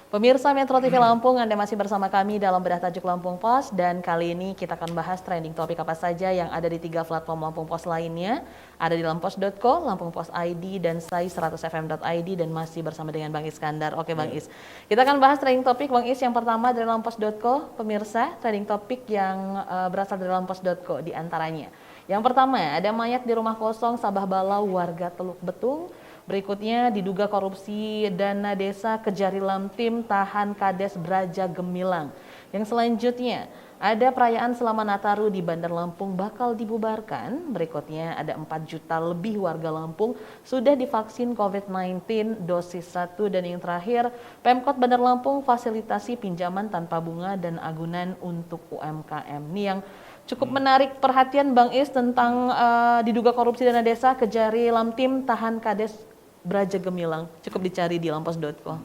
Pemirsa Metro TV Lampung, Anda masih bersama kami dalam Bedah Tajuk Lampung Pos, dan kali ini kita akan bahas trending topik apa saja yang ada di 3 platform Lampung Pos lainnya. Ada di lampos.co, Lampung Pos ID, dan sai100fm.id, dan masih bersama dengan Bang Iskandar. Oke Bang Is, kita akan bahas trending topik Bang Is. Yang pertama dari lampos.co, pemirsa, trending topik yang berasal dari lampos.co di antaranya. Yang pertama, ada mayat di rumah kosong Sabah Balau warga Teluk Betung. Berikutnya, diduga korupsi dana desa Kejari Lamtim tahan Kades Braja Gemilang. Yang selanjutnya, ada perayaan selama Nataru di Bandar Lampung bakal dibubarkan. Berikutnya, ada 4 juta lebih warga Lampung sudah divaksin COVID-19 dosis 1. Dan yang terakhir, Pemkot Bandar Lampung fasilitasi pinjaman tanpa bunga dan agunan untuk UMKM. Ini yang cukup menarik perhatian Bang Is tentang diduga korupsi dana desa Kejari Lamtim tahan Kades Braja Gemilang. Cukup dicari di lampos.co.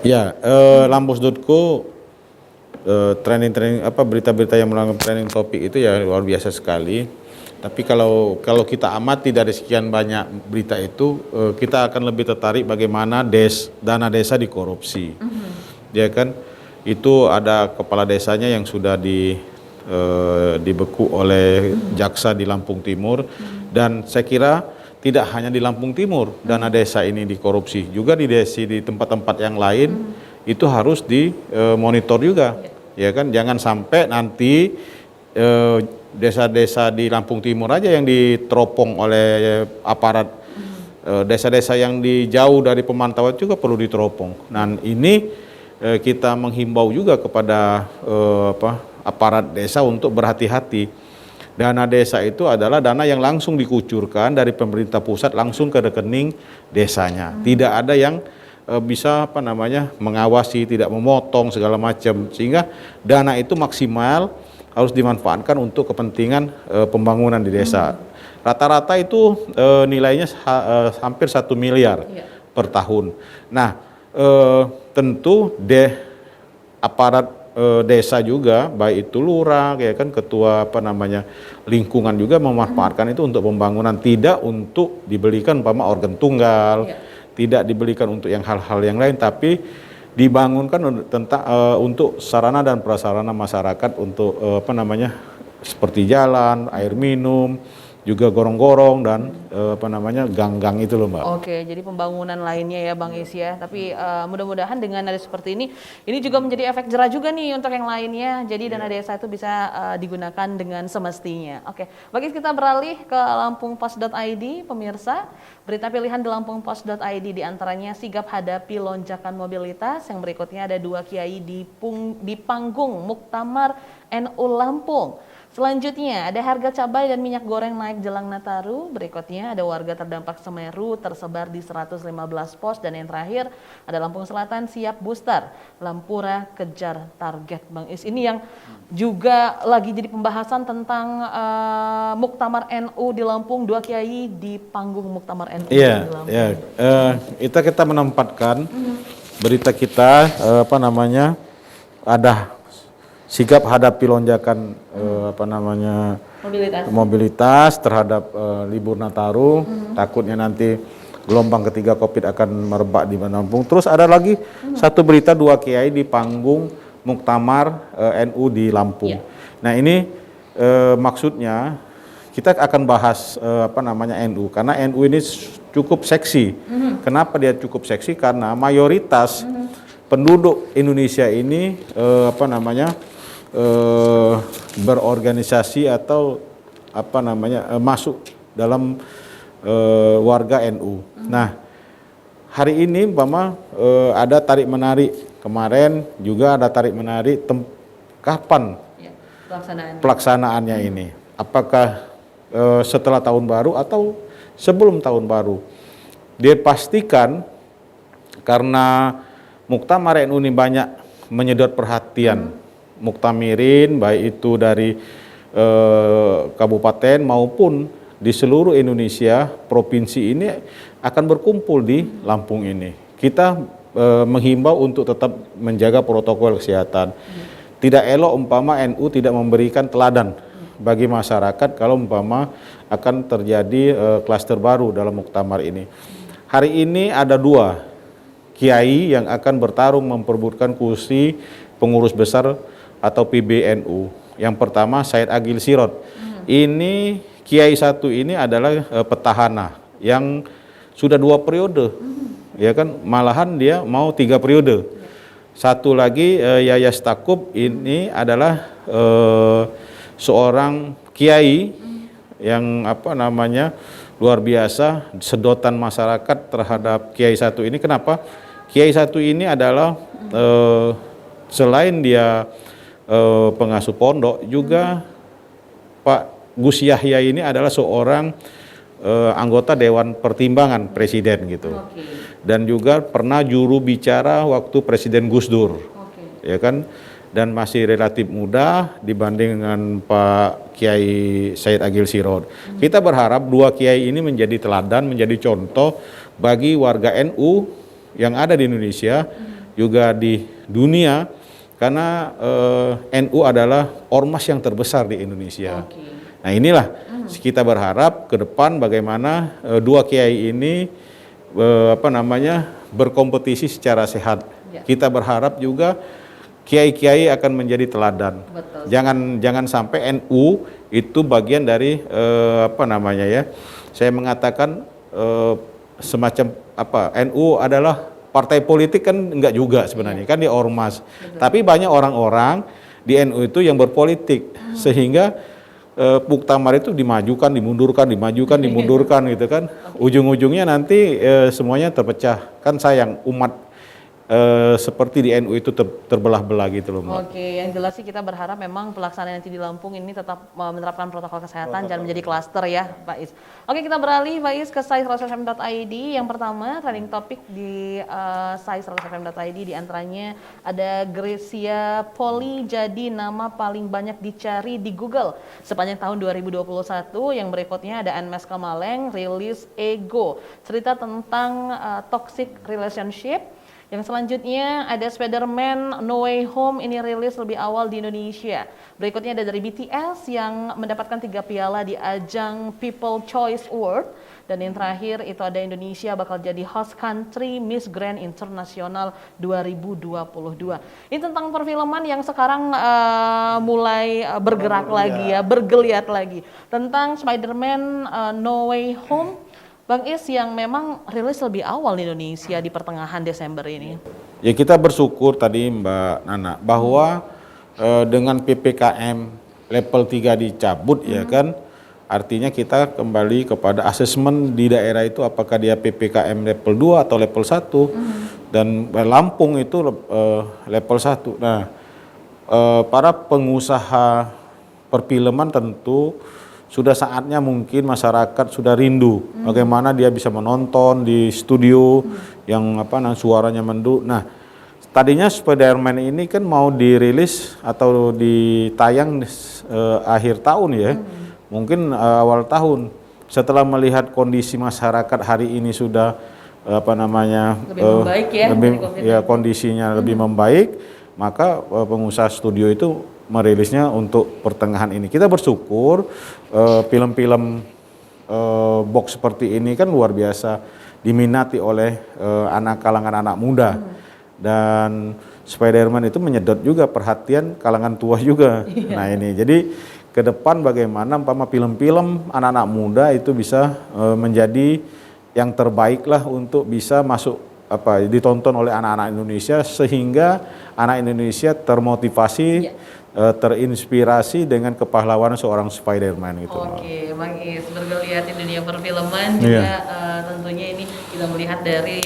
Ya, lampos.co trending berita-berita yang melakukan trending topik itu ya luar biasa sekali. Tapi kalau kita amati dari sekian banyak berita itu, kita akan lebih tertarik bagaimana dana desa dikorupsi. Ya kan, itu ada kepala desanya yang sudah dibeku oleh jaksa di Lampung Timur, dan saya kira tidak hanya di Lampung Timur dana desa ini dikorupsi, juga di tempat-tempat yang lain itu harus dimonitor juga, ya kan? Jangan sampai nanti desa-desa di Lampung Timur aja yang diteropong oleh aparat, desa-desa yang jauh dari pemantauan juga perlu diteropong. Nah ini kita menghimbau juga kepada aparat desa untuk berhati-hati. Dana desa itu adalah dana yang langsung dikucurkan dari pemerintah pusat langsung ke rekening desanya. Tidak ada yang bisa mengawasi, tidak memotong segala macam, sehingga dana itu maksimal harus dimanfaatkan untuk kepentingan pembangunan di desa. Rata-rata itu nilainya hampir 1 miliar per tahun. Nah, tentu aparat desa juga, baik itu lurah, ya kan, ketua lingkungan juga memanfaatkan itu untuk pembangunan, tidak untuk dibelikan organ tunggal, tidak dibelikan untuk yang hal-hal yang lain, tapi dibangunkan untuk sarana dan prasarana masyarakat untuk seperti jalan, air minum, juga gorong-gorong dan gang-gang itu loh Mbak. Oke, jadi pembangunan lainnya ya Bang Is ya. Tapi mudah-mudahan dengan ada seperti ini juga menjadi efek jerah juga nih untuk yang lainnya. Jadi dana desa itu bisa digunakan dengan semestinya. Oke, Bang Is, kita beralih ke lampungpos.id, pemirsa. Berita pilihan di lampungpos.id diantaranya sigap hadapi lonjakan mobilitas. Yang berikutnya ada 2 kiai di panggung Muktamar NU Lampung. Selanjutnya ada harga cabai dan minyak goreng naik jelang Nataru. Berikutnya ada warga terdampak Semeru tersebar di 115 pos. Dan yang terakhir ada Lampung Selatan siap booster, Lampura kejar target. Bang Is, ini yang juga lagi jadi pembahasan tentang Muktamar NU di Lampung, 2 kiai di panggung Muktamar NU di Lampung. Iya, kita menempatkan berita kita ada sigap hadapi lonjakan mobilitas terhadap libur Nataru. Takutnya nanti gelombang ketiga COVID akan merebak di Lampung. Terus ada lagi satu berita 2 kiai di panggung Muktamar NU di Lampung. Nah ini maksudnya kita akan bahas NU, karena NU ini cukup seksi. Kenapa dia cukup seksi? Karena mayoritas penduduk Indonesia ini berorganisasi atau masuk dalam warga NU. Nah, hari ini ada tarik menarik, kemarin juga ada tarik menarik kapan pelaksanaannya ini. Apakah setelah tahun baru atau sebelum tahun baru? Dia pastikan karena Muktamar NU ini banyak menyedot perhatian muktamirin, baik itu dari kabupaten maupun di seluruh Indonesia. Provinsi ini akan berkumpul di Lampung ini. Kita menghimbau untuk tetap menjaga protokol kesehatan. Tidak elok NU tidak memberikan teladan bagi masyarakat kalau akan terjadi klaster baru dalam muktamar ini. Hari ini ada 2 kiai yang akan bertarung memperebutkan kursi pengurus besar atau PBNU. Yang pertama Said Agil Sirot. Ini kiai satu ini adalah petahana yang sudah 2 periode, ya kan, malahan dia mau 3 periode. Satu lagi Yaya Stakuf ini adalah seorang kiai yang luar biasa, sedotan masyarakat terhadap kiai satu ini. Kenapa? Kiai satu ini adalah selain dia pengasuh pondok, juga Pak Gus Yahya ini adalah seorang anggota Dewan Pertimbangan Presiden gitu. Dan juga pernah juru bicara waktu Presiden Gus Dur, ya kan, dan masih relatif muda dibanding dengan Pak Kiai Said Agil Sirot. Kita berharap 2 kiai ini menjadi teladan, menjadi contoh bagi warga NU yang ada di Indonesia, juga di dunia, karena NU adalah ormas yang terbesar di Indonesia. Nah inilah kita berharap ke depan bagaimana 2 kiai ini berkompetisi secara sehat. Kita berharap juga kiai-kiai akan menjadi teladan. Betul. Jangan sampai NU itu bagian dari saya mengatakan semacam NU adalah partai politik, kan enggak juga sebenarnya, kan di ormas. Betul. Tapi banyak orang-orang di NU itu yang berpolitik, sehingga Muktamar itu dimajukan, dimundurkan, dimundurkan gitu kan. Ujung-ujungnya nanti semuanya terpecah. Kan sayang umat seperti di NU itu terbelah-belah gitu loh, Mbak. Oke, yang jelas sih kita berharap memang pelaksanaan nanti di Lampung ini tetap menerapkan protokol kesehatan, jangan menjadi klaster ya, Pak Is. Oke, kita beralih Pak Is ke sai100fm.id. Yang pertama, trending topik di sai100fm.id diantaranya ada Gracia Poli jadi nama paling banyak dicari di Google sepanjang tahun 2021. Yang berikutnya ada Anmes Kamaleng rilis Ego, cerita tentang toxic relationship. Yang selanjutnya ada Spider-Man No Way Home, ini rilis lebih awal di Indonesia. Berikutnya ada dari BTS yang mendapatkan 3 piala di ajang People Choice Award. Dan yang terakhir itu ada Indonesia bakal jadi host country Miss Grand International 2022. Ini tentang perfilman yang sekarang mulai bergerak lagi ya, bergeliat lagi. Tentang Spider-Man No Way Home, Bang Is, yang memang rilis lebih awal di Indonesia di pertengahan Desember ini. Ya kita bersyukur tadi Mbak Nana bahwa dengan PPKM level 3 dicabut ya kan, artinya kita kembali kepada asesmen di daerah itu apakah dia PPKM level 2 atau level 1. Dan Lampung itu level 1. Nah, para pengusaha perfilman tentu sudah saatnya mungkin masyarakat sudah rindu bagaimana dia bisa menonton di studio yang suaranya merdu. Nah, tadinya Spider-Man ini kan mau dirilis atau ditayang akhir tahun ya, mungkin awal tahun. Setelah melihat kondisi masyarakat hari ini sudah lebih membaik ya, kondisinya lebih membaik, maka pengusaha studio itu merilisnya untuk pertengahan ini. Kita bersyukur film-film box seperti ini kan luar biasa diminati oleh kalangan anak muda. Dan Spider-Man itu menyedot juga perhatian kalangan tua juga. Nah ini, jadi ke depan bagaimana film-film anak-anak muda itu bisa menjadi yang terbaik lah untuk bisa masuk ditonton oleh anak-anak Indonesia, sehingga anak Indonesia termotivasi, terinspirasi dengan kepahlawanan seorang Spider-Man gitu. Oke, Bang Is, bergeliat di dunia perfilman juga tentunya ini kita melihat dari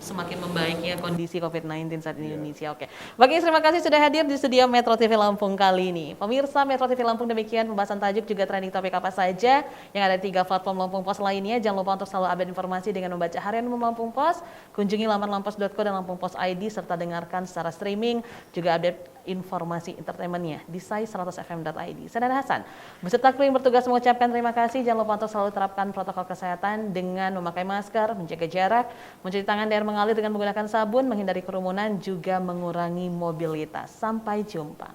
semakin membaiknya kondisi COVID-19 saat ini di Indonesia. Oke, Bang Is, terima kasih sudah hadir di studio Metro TV Lampung kali ini. Pemirsa Metro TV Lampung, demikian pembahasan tajuk juga trending topik apa saja yang ada di 3 platform Lampung Pos lainnya. Jangan lupa untuk selalu update informasi dengan membaca harian Lampung Pos, kunjungi laman lampos.co dan Lampung Pos ID, serta dengarkan secara streaming, juga update informasi entertainmentnya di sai100fm.id. Saya Nana Hasan beserta kru yang bertugas mengucapkan terima kasih. Jangan lupa untuk selalu terapkan protokol kesehatan dengan memakai masker, menjaga jarak, mencuci tangan dan air mengalir dengan menggunakan sabun, menghindari kerumunan, juga mengurangi mobilitas. Sampai jumpa.